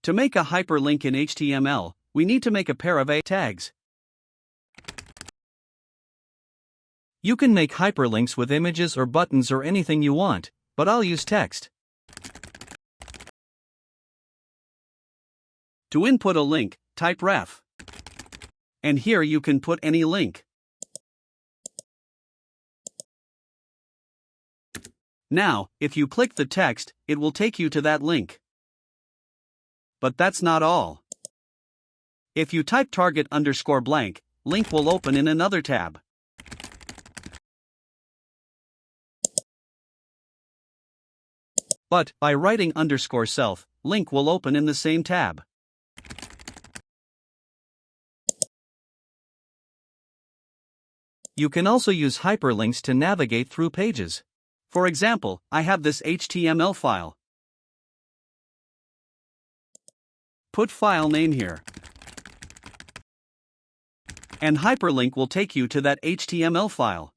To make a hyperlink in HTML, we need to make a pair of tags. You can make hyperlinks with images or buttons or anything you want, but I'll use text. To input a link, type href. And here you can put any link. Now, if you click the text, it will take you to that link. But that's not all. If you type target_blank, link will open in another tab. But, by writing _self, link will open in the same tab. You can also use hyperlinks to navigate through pages. For example, I have this HTML file. Put file name here. And hyperlink will take you to that HTML file.